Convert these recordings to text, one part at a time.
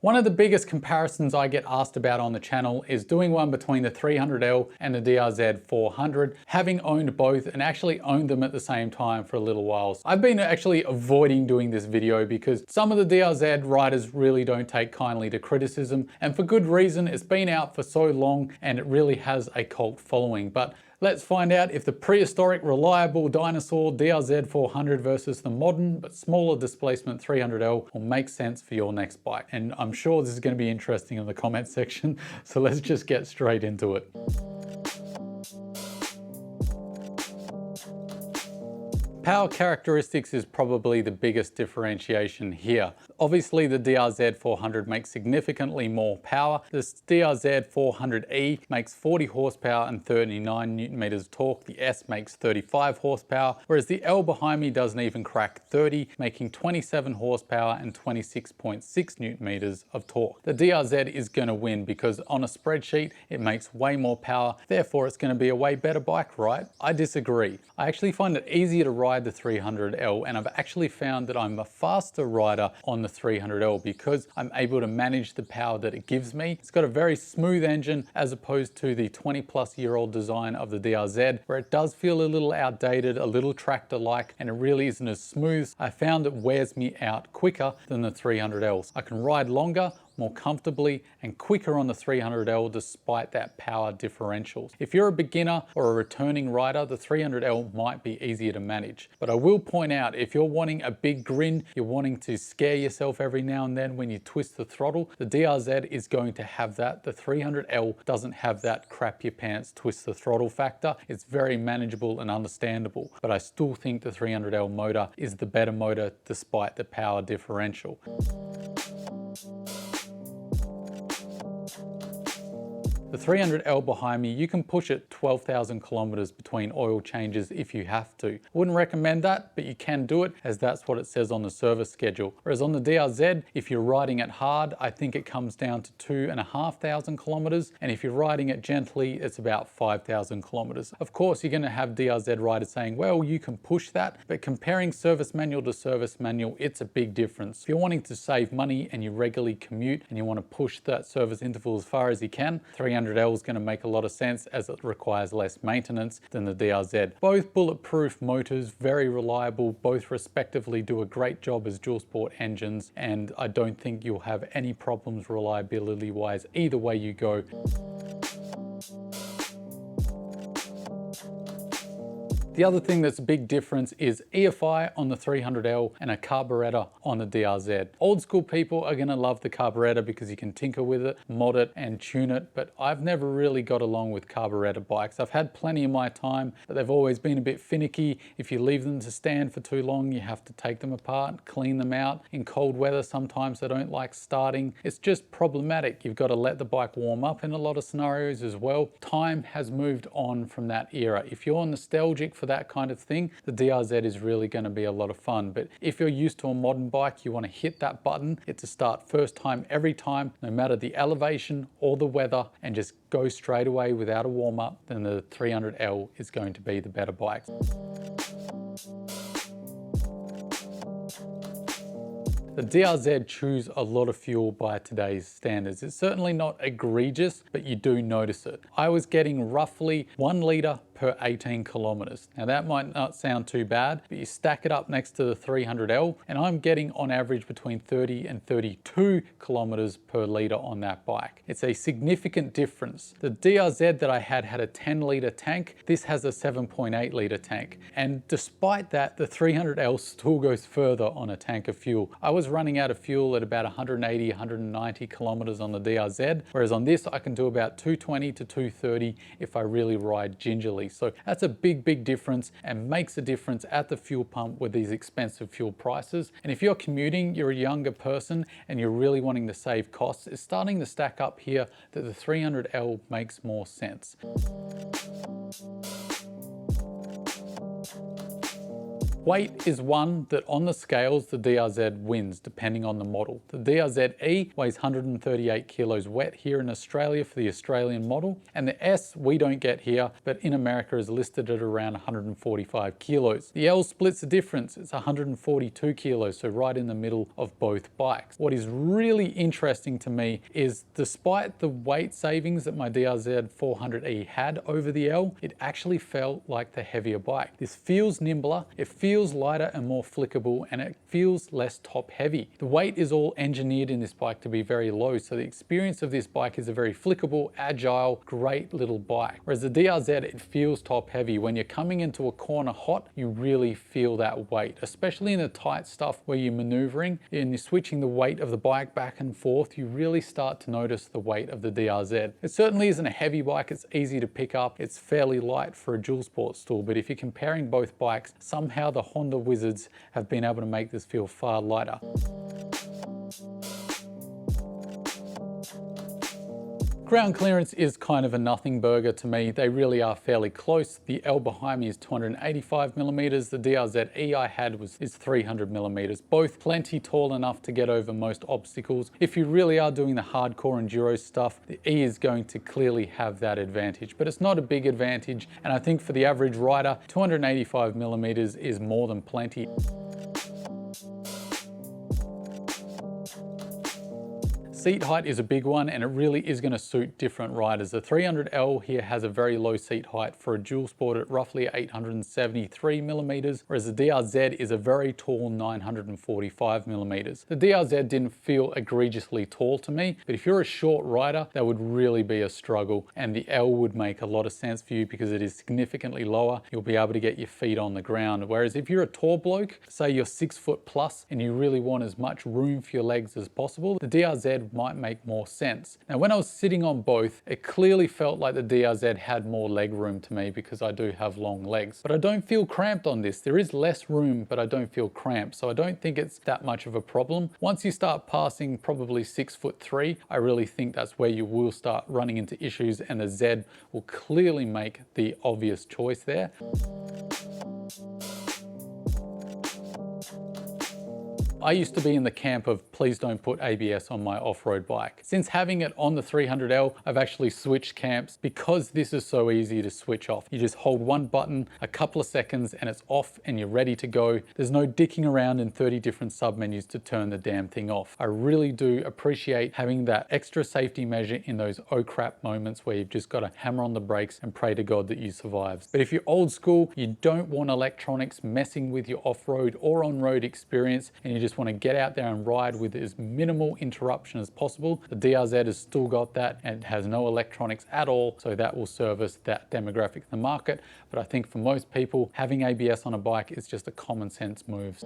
One of the biggest comparisons I get asked about on the channel is doing one between the 300L and the DRZ400, having owned both and actually owned them at the same time for a little while. So I've been actually avoiding doing this video because some of the DRZ riders really don't take kindly to criticism, and for good reason. It's been out for so long and it really has a cult following. But let's find out if the prehistoric reliable Dinosaur DRZ400 versus the modern but smaller displacement 300L will make sense for your next bike. And I'm sure this is going to be interesting in the comment section, so let's just get straight into it. Power characteristics is probably the biggest differentiation here. Obviously the DRZ400 makes significantly more power. This DRZ400E makes 40 horsepower and 39 Newton meters of torque. The S makes 35 horsepower, whereas the L behind me doesn't even crack 30, making 27 horsepower and 26.6 Newton meters of torque. The DRZ is going to win because on a spreadsheet it makes way more power, therefore it's going to be a way better bike, right? I disagree. I actually find it easier to ride the 300L, and I've actually found that I'm a faster rider on the 300L because I'm able to manage the power that it gives me. It's got a very smooth engine as opposed to the 20-plus-year-old design of the DRZ, where it does feel a little outdated, a little tractor-like, and it really isn't as smooth. I found it wears me out quicker than the 300Ls. I can ride longer, more comfortably and quicker on the 300L despite that power differential. If you're a beginner or a returning rider, the 300L might be easier to manage. But I will point out, if you're wanting a big grin, you're wanting to scare yourself every now and then when you twist the throttle, the DRZ is going to have that. The 300L doesn't have that crap your pants twist the throttle factor. It's very manageable and understandable, but I still think the 300L motor is the better motor despite the power differential. The 300L behind me, you can push it 12,000 kilometers between oil changes if you have to. I wouldn't recommend that, but you can do it as that's what it says on the service schedule. Whereas on the DRZ, if you're riding it hard, I think it comes down to 2,500 kilometers. And if you're riding it gently, it's about 5,000 kilometers. Of course, you're going to have DRZ riders saying, well, you can push that, but comparing service manual to service manual, it's a big difference. If you're wanting to save money and you regularly commute and you want to push that service interval as far as you can, 300L is going to make a lot of sense as it requires less maintenance than the DRZ. Both bulletproof motors, very reliable, both respectively do a great job as dual sport engines, and I don't think you'll have any problems reliability wise either way you go. The other thing that's a big difference is EFI on the 300L and a carburetor on the DRZ. Old school people are going to love the carburetor because you can tinker with it, mod it and tune it, but I've never really got along with carburetor bikes. I've had plenty of my time, but they've always been a bit finicky. If you leave them to stand for too long, you have to take them apart, clean them out. In cold weather, sometimes they don't like starting. It's just problematic. You've got to let the bike warm up in a lot of scenarios as well. Time has moved on from that era. If you're nostalgic for that kind of thing, the DRZ is really going to be a lot of fun. But if you're used to a modern bike, you want to hit that button, hit to start first time every time, no matter the elevation or the weather, and just go straight away without a warm up, then the 300L is going to be the better bike. The DRZ chews a lot of fuel by today's standards. It's certainly not egregious, but you do notice it. I was getting roughly 1 litre per 18 kilometers. Now that might not sound too bad, but you stack it up next to the 300L and I'm getting on average between 30 and 32 kilometers per litre on that bike. It's a significant difference. The DRZ that I had a 10 litre tank. This has a 7.8 litre tank. And despite that, the 300L still goes further on a tank of fuel. I was running out of fuel at about 180, 190 kilometers on the DRZ, whereas on this I can do about 220 to 230 if I really ride gingerly. So that's a big difference and makes a difference at the fuel pump with these expensive fuel prices. And if you're commuting, you're a younger person and you're really wanting to save costs, it's starting to stack up here that the 300L makes more sense. Weight is one that on the scales, the DRZ wins depending on the model. The DRZ-E weighs 138 kilos wet here in Australia for the Australian model, and the S we don't get here, but in America is listed at around 145 kilos. The L splits the difference, it's 142 kilos, so right in the middle of both bikes. What is really interesting to me is despite the weight savings that my DRZ400E had over the L, it actually felt like the heavier bike. This feels nimbler, it feels lighter and more flickable, and it feels less top heavy. The weight is all engineered in this bike to be very low, so the experience of this bike is a very flickable, agile, great little bike. Whereas the DRZ, it feels top heavy. When you're coming into a corner hot, you really feel that weight, especially in the tight stuff where you're maneuvering and you're switching the weight of the bike back and forth, you really start to notice the weight of the DRZ. It certainly isn't a heavy bike, it's easy to pick up, it's fairly light for a dual sport stool, but if you're comparing both bikes, somehow the Honda wizards have been able to make this feel far lighter. Ground clearance is kind of a nothing burger to me. They really are fairly close. The L behind me is 285 millimeters. The DRZ-E I had is 300 millimeters. Both plenty tall enough to get over most obstacles. If you really are doing the hardcore enduro stuff, the E is going to clearly have that advantage, but it's not a big advantage. And I think for the average rider, 285 millimeters is more than plenty. Seat height is a big one, and it really is going to suit different riders. The 300L here has a very low seat height for a dual sport at roughly 873 millimeters, whereas the DRZ is a very tall 945 millimeters. The DRZ didn't feel egregiously tall to me, but if you're a short rider, that would really be a struggle, and the L would make a lot of sense for you because it is significantly lower. You'll be able to get your feet on the ground. Whereas if you're a tall bloke, say you're 6 foot plus, and you really want as much room for your legs as possible, the DRZ might make more sense. Now, when I was sitting on both, it clearly felt like the DRZ had more leg room to me because I do have long legs, but I don't feel cramped on this. There is less room, but I don't feel cramped, so I don't think it's that much of a problem. Once you start passing probably 6'3", I really think that's where you will start running into issues, and the Z will clearly make the obvious choice there. I used to be in the camp of please don't put ABS on my off-road bike. Since having it on the 300L, I've actually switched camps because this is so easy to switch off. You just hold one button, a couple of seconds, and it's off and you're ready to go. There's no dicking around in 30 different submenus to turn the damn thing off. I really do appreciate having that extra safety measure in those oh crap moments where you've just got to hammer on the brakes and pray to God that you survive. But if you're old school, you don't want electronics messing with your off-road or on-road experience, and you just want to get out there and ride with as minimal interruption as possible, the DRZ has still got that, and it has no electronics at all, so that will service that demographic in the market. But I think for most people, having ABS on a bike is just a common sense move.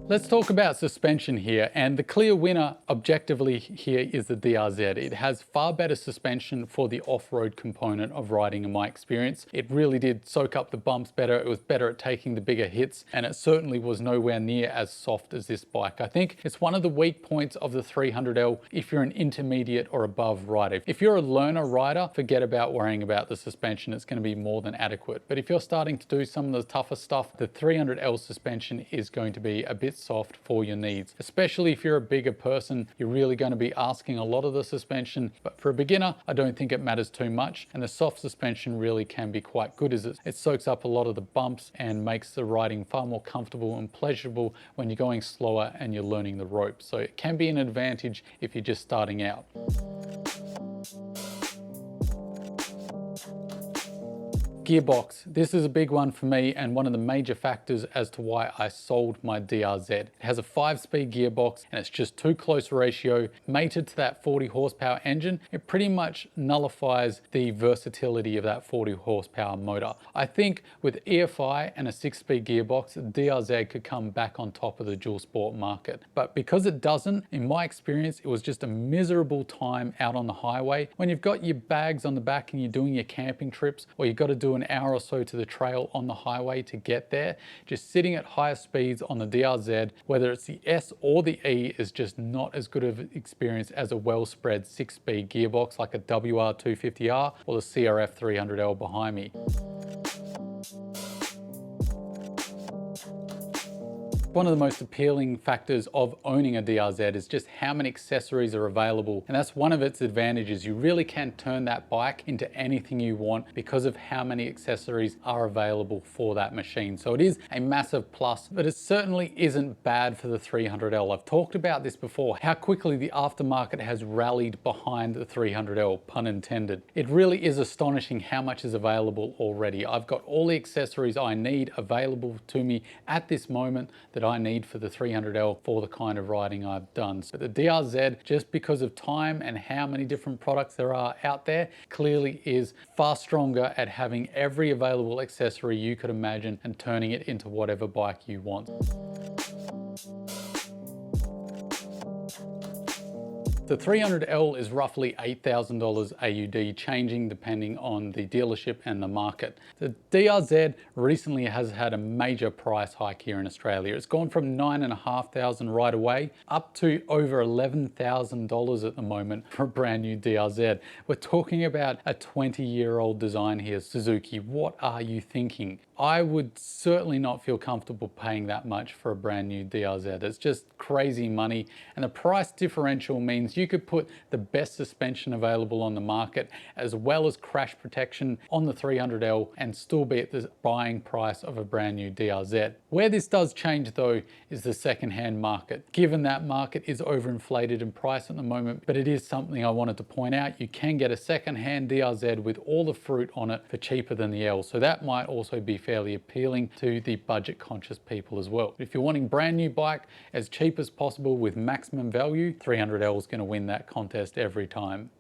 Let's talk about suspension here, and the clear winner objectively here is the DRZ. It has far better suspension for the off-road component of riding in my experience. It really did soak up the bumps better, it was better at taking the bigger hits, and it certainly was nowhere near as soft as this bike. I think it's one of the weak points of the 300L if you're an intermediate or above rider. If you're a learner rider, forget about worrying about the suspension, it's going to be more than adequate. But if you're starting to do some of the tougher stuff, the 300L suspension is going to be a bit soft for your needs. Especially if you're a bigger person, you're really going to be asking a lot of the suspension, but for a beginner, I don't think it matters too much, and the soft suspension really can be quite good as it soaks up a lot of the bumps and makes the riding far more comfortable and pleasurable when you're going slower and you're learning the ropes. So it can be an advantage if you're just starting out. Gearbox. This is a big one for me and one of the major factors as to why I sold my DRZ. It has a 5-speed gearbox and it's just too close a ratio mated to that 40 horsepower engine. It pretty much nullifies the versatility of that 40 horsepower motor. I think with EFI and a 6-speed gearbox, the DRZ could come back on top of the dual sport market. But because it doesn't, in my experience, it was just a miserable time out on the highway. When you've got your bags on the back and you're doing your camping trips, or you've got to do an an hour or so to the trail on the highway to get there. Just sitting at higher speeds on the DRZ, whether it's the S or the E, is just not as good of an experience as a well-spread 6-speed gearbox like a WR250R or the CRF300L behind me. One of the most appealing factors of owning a DRZ is just how many accessories are available, and that's one of its advantages. You really can turn that bike into anything you want because of how many accessories are available for that machine. So it is a massive plus, but it certainly isn't bad for the 300L. I've talked about this before, how quickly the aftermarket has rallied behind the 300L, pun intended. It really is astonishing how much is available already. I've got all the accessories I need available to me at this moment that I need for the 300L for the kind of riding I've done. So the DRZ, just because of time and how many different products there are out there, clearly is far stronger at having every available accessory you could imagine and turning it into whatever bike you want. The 300L is roughly $8,000 AUD, changing depending on the dealership and the market. The DRZ recently has had a major price hike here in Australia. It's gone from $9,500 right away up to over $11,000 at the moment for a brand new DRZ. We're talking about a 20-year-old design here, Suzuki. What are you thinking? I would certainly not feel comfortable paying that much for a brand new DRZ. It's just crazy money, and the price differential means you could put the best suspension available on the market as well as crash protection on the 300L and still be at the buying price of a brand new DRZ. Where this does change though is the second-hand market. Given that market is overinflated in price at the moment, but it is something I wanted to point out. You can get a second-hand DRZ with all the fruit on it for cheaper than the L, so that might also be fairly appealing to the budget conscious people as well. If you're wanting brand new bike as cheap as possible with maximum value, 300L is going to win that contest every time.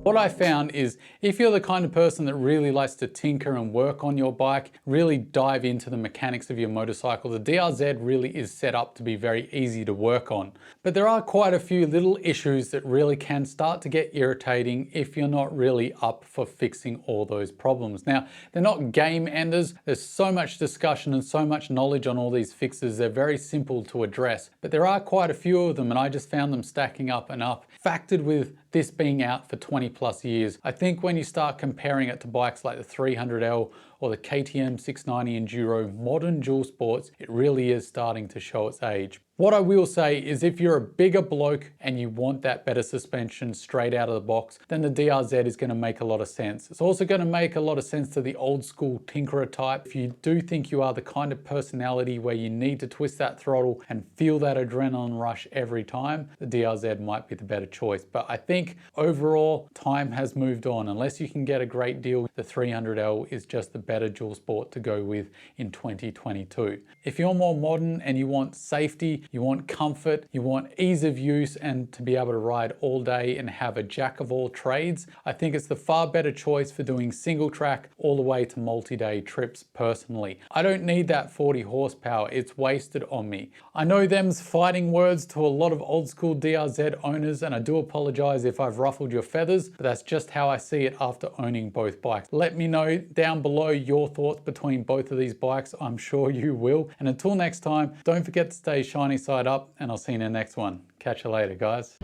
What I found is if you're the kind of person that really likes to tinker and work on your bike, really dive into the mechanics of your motorcycle, the DRZ really is set up to be very easy to work on. But there are quite a few little issues that really can start to get irritating if you're not really up for fixing all those problems. Now, they're not game enders. There's so much discussion and so much knowledge on all these fixes. They're very simple to address, but there are quite a few of them, and I just found them stacking up and up. Factored with this being out for 20 plus years, I think when you start comparing it to bikes like the 300L or the KTM 690 Enduro modern dual sports, it really is starting to show its age. What I will say is if you're a bigger bloke and you want that better suspension straight out of the box, then the DRZ is going to make a lot of sense. It's also going to make a lot of sense to the old school tinkerer type. If you do think you are the kind of personality where you need to twist that throttle and feel that adrenaline rush every time, the DRZ might be the better choice. But I think overall, time has moved on. Unless you can get a great deal, the 300L is just the better dual sport to go with in 2022. If you're more modern and you want safety, you want comfort, you want ease of use and to be able to ride all day and have a jack of all trades, I think it's the far better choice for doing single track all the way to multi-day trips personally. I don't need that 40 horsepower, it's wasted on me. I know them's fighting words to a lot of old school DRZ owners, and I do apologize if I've ruffled your feathers, but that's just how I see it after owning both bikes. Let me know down below your thoughts between both of these bikes, I'm sure you will. And until next time, don't forget to stay shiny side up, and I'll see you in the next one. Catch you later, guys.